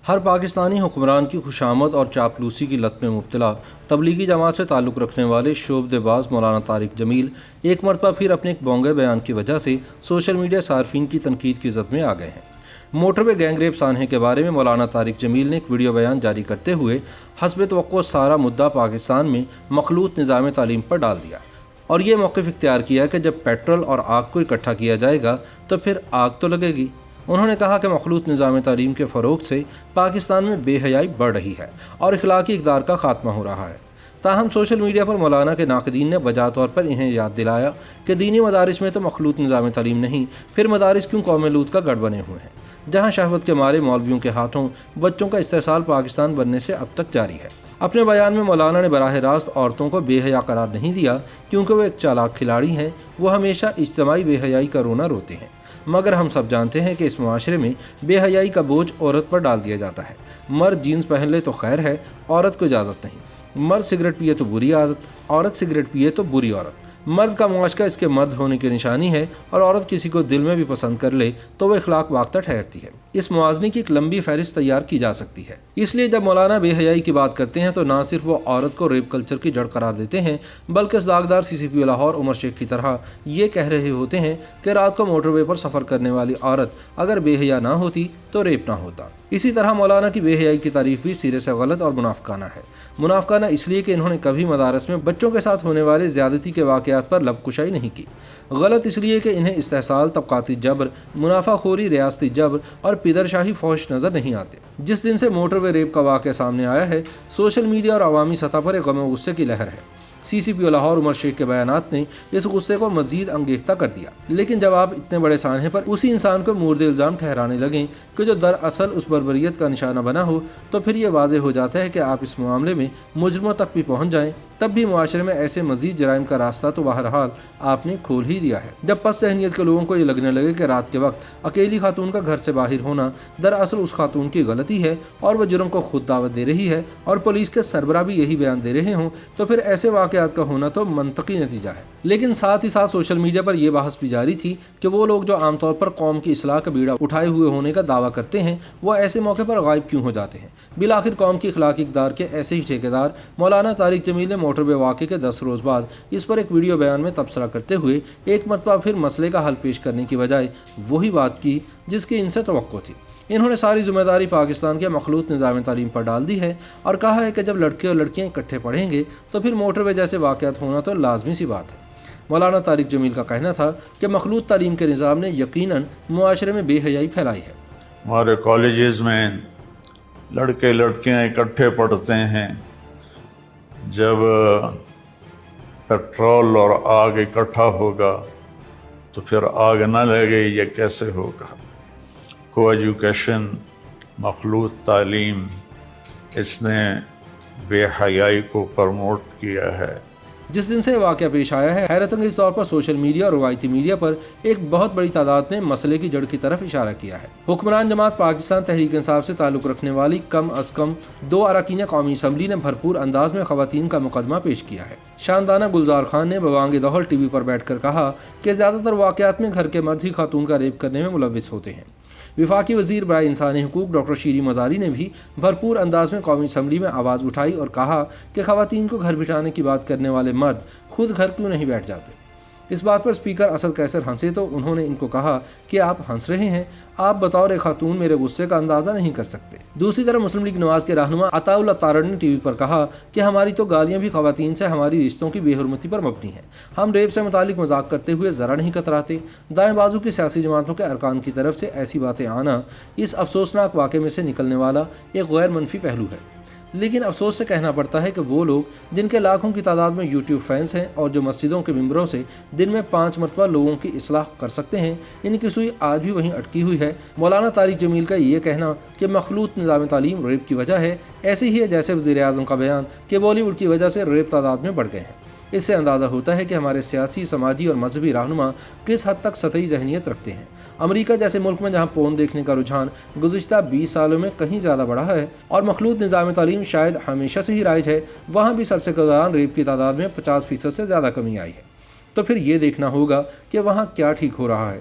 ہر پاکستانی حکمران کی خوشامد اور چاپلوسی کی لت میں مبتلا تبلیغی جماعت سے تعلق رکھنے والے شعبدے باز مولانا طارق جمیل ایک مرتبہ پھر اپنے ایک بونگے بیان کی وجہ سے سوشل میڈیا صارفین کی تنقید کی زد میں آ گئے ہیں۔ موٹر وے گینگ ریپ سانحے کے بارے میں مولانا طارق جمیل نے ایک ویڈیو بیان جاری کرتے ہوئے حسب توقع سارا مدعا پاکستان میں مخلوط نظام تعلیم پر ڈال دیا اور یہ موقف اختیار کیا کہ جب پیٹرول اور آگ کو اکٹھا کیا جائے گا تو پھر آگ تو لگے گی۔ انہوں نے کہا کہ مخلوط نظام تعلیم کے فروغ سے پاکستان میں بے حیائی بڑھ رہی ہے اور اخلاقی اقدار کا خاتمہ ہو رہا ہے۔ تاہم سوشل میڈیا پر مولانا کے ناقدین نے بجا طور پر انہیں یاد دلایا کہ دینی مدارس میں تو مخلوط نظام تعلیم نہیں، پھر مدارس کیوں قوم لوط کا گڑھ بنے ہوئے ہیں، جہاں شہوت کے مارے مولویوں کے ہاتھوں بچوں کا استحصال پاکستان بننے سے اب تک جاری ہے۔ اپنے بیان میں مولانا نے براہ راست عورتوں کو بے حیا قرار نہیں دیا کیونکہ وہ ایک چالاک کھلاڑی ہیں، وہ ہمیشہ اجتماعی بے حیائی کا رونا روتے ہیں، مگر ہم سب جانتے ہیں کہ اس معاشرے میں بے حیائی کا بوجھ عورت پر ڈال دیا جاتا ہے۔ مرد جینز پہن لے تو خیر ہے، عورت کو اجازت نہیں۔ مرد سگریٹ پیے تو بری عادت، عورت سگریٹ پیے تو بری عورت۔ مرد کا معاشقہ اس کے مرد ہونے کی نشانی ہے اور عورت کسی کو دل میں بھی پسند کر لے تو وہ اخلاق باختہ ٹھہرتی ہے۔ اس موازنے کی ایک لمبی فہرست تیار کی جا سکتی ہے۔ اس لیے جب مولانا بے حیائی کی بات کرتے ہیں تو نہ صرف وہ عورت کو ریپ کلچر کی جڑ قرار دیتے ہیں بلکہ داغدار CCPO لاہور عمر شیخ کی طرح یہ کہہ رہے ہوتے ہیں کہ رات کو موٹر وے پر سفر کرنے والی عورت اگر بے حیا نہ ہوتی تو ریپ نہ ہوتا۔ اسی طرح مولانا کی بے حیائی کی تعریف بھی سرے سے غلط اور منافقانہ ہے۔ منافقانہ اس لیے کہ انہوں نے کبھی مدارس میں بچوں کے ساتھ ہونے والے زیادتی کے واقعات پر لب کشائی نہیں کی۔ غلط اس لیے کہ انہیں استحصال، طبقاتی جبر، منافع خوری، ریاستی جبر اور پدر شاہی فحش نظر نہیں آتے۔ جس دن سے موٹر وے ریپ کا واقعہ سامنے آیا ہے، سوشل میڈیا اور عوامی سطح پر ایک غم و غصے کی لہر ہے۔ CCPO لاہور عمر شیخ کے بیانات نے اس غصے کو مزید انگیختہ کر دیا۔ لیکن جب آپ اتنے بڑے سانحے پر اسی انسان کو مورد الزام ٹھہرانے لگیں کہ جو دراصل اس بربریت کا نشانہ بنا ہو تو پھر یہ واضح ہو جاتا ہے کہ آپ اس معاملے میں مجرموں تک بھی پہنچ جائیں تب بھی معاشرے میں ایسے مزید جرائم کا راستہ تو بہرحال آپ نے کھول ہی دیا ہے۔ جب پس ذہنیت کے لوگوں کو یہ لگنے لگے کہ رات کے وقت اکیلی خاتون کا گھر سے باہر ہونا دراصل اس خاتون کی غلطی ہے اور وہ جرم کو خود دعوت دے رہی ہے اور پولیس کے سربراہ بھی یہی بیان دے رہے ہوں تو پھر ایسے واقعات کا ہونا تو منطقی نتیجہ ہے۔ لیکن ساتھ ہی ساتھ سوشل میڈیا پر یہ بحث بھی جاری تھی کہ وہ لوگ جو عام طور پر قوم کی اصلاح کا بیڑا اٹھائے ہوئے ہونے کا دعویٰ کرتے ہیں وہ ایسے موقع پر غائب کیوں ہو جاتے ہیں۔ بالآخر قوم کی اخلاقی اقدار کے ایسے ہی ٹھیکیدار مولانا طارق جمیل نے موٹر وے واقعے کے 10 روز بعد اس پر ایک ویڈیو بیان میں تبصرہ کرتے ہوئے ایک مرتبہ پھر مسئلے کا حل پیش کرنے کی بجائے وہی بات کی جس کی ان سے توقع تھی۔ انہوں نے ساری ذمہ داری پاکستان کے مخلوط نظام تعلیم پر ڈال دی ہے اور کہا ہے کہ جب لڑکے اور لڑکیاں اکٹھے پڑھیں گے تو پھر موٹر وے جیسے واقعات ہونا تو لازمی سی بات ہے۔ مولانا طارق جمیل کا کہنا تھا کہ مخلوط تعلیم کے نظام نے یقیناً معاشرے میں بے حیائی پھیلائی ہے۔ ہمارے کالجز میں لڑکے لڑکیاں اکٹھے پڑھتے ہیں، جب پیٹرول اور آگ اکٹھا ہوگا تو پھر آگ نہ لگے، یہ کیسے ہوگا؟ کو ایجوکیشن، مخلوط تعلیم، اس نے بے حیائی کو پروموٹ کیا ہے۔ جس دن سے واقعہ پیش آیا ہے حیرت انگیز طور پر سوشل میڈیا اور روایتی میڈیا پر ایک بہت بڑی تعداد نے مسئلے کی جڑ کی طرف اشارہ کیا ہے۔ حکمران جماعت پاکستان تحریک انصاف سے تعلق رکھنے والی کم از کم 2 اراکین قومی اسمبلی نے بھرپور انداز میں خواتین کا مقدمہ پیش کیا ہے۔ شاندانہ گلزار خان نے بوانگ دہل TV پر بیٹھ کر کہا کہ زیادہ تر واقعات میں گھر کے مرد ہی خاتون کا ریپ کرنے میں ملوث ہوتے ہیں۔ وفاقی وزیر برائے انسانی حقوق ڈاکٹر شیریں مزاری نے بھی بھرپور انداز میں قومی اسمبلی میں آواز اٹھائی اور کہا کہ خواتین کو گھر بٹھانے کی بات کرنے والے مرد خود گھر کیوں نہیں بیٹھ جاتے۔ اس بات پر اسپیکر اسد قیصر ہنسے تو انہوں نے ان کو کہا کہ آپ ہنس رہے ہیں، آپ بطور ایک خاتون میرے غصے کا اندازہ نہیں کر سکتے۔ دوسری طرف مسلم لیگ نواز کے رہنما عطا اللہ تارڑ نے TV پر کہا کہ ہماری تو گالیاں بھی خواتین سے ہماری رشتوں کی بے حرمتی پر مبنی ہیں، ہم ریپ سے متعلق مذاق کرتے ہوئے ذرا نہیں کتراتے۔ دائیں بازو کی سیاسی جماعتوں کے ارکان کی طرف سے ایسی باتیں آنا اس افسوسناک واقعے میں سے نکلنے والا ایک غیر منفی پہلو ہے۔ لیکن افسوس سے کہنا پڑتا ہے کہ وہ لوگ جن کے لاکھوں کی تعداد میں YouTube فینس ہیں اور جو مسجدوں کے ممبروں سے دن میں 5 مرتبہ لوگوں کی اصلاح کر سکتے ہیں، ان کی سوئی آج بھی وہیں اٹکی ہوئی ہے۔ مولانا طارق جمیل کا یہ کہنا کہ مخلوط نظام تعلیم ریپ کی وجہ ہے ایسے ہی ہے جیسے وزیر اعظم کا بیان کہ بالی ووڈ کی وجہ سے ریپ تعداد میں بڑھ گئے ہیں۔ اس سے اندازہ ہوتا ہے کہ ہمارے سیاسی، سماجی اور مذہبی رہنما کس حد تک سطحی ذہنیت رکھتے ہیں۔ امریکہ جیسے ملک میں جہاں پون دیکھنے کا رجحان گزشتہ 20 سالوں میں کہیں زیادہ بڑھا ہے اور مخلوط نظام تعلیم شاید ہمیشہ سے ہی رائج ہے، وہاں بھی سرسے کے دوران ریپ کی تعداد میں 50% سے زیادہ کمی آئی ہے۔ تو پھر یہ دیکھنا ہوگا کہ وہاں کیا ٹھیک ہو رہا ہے۔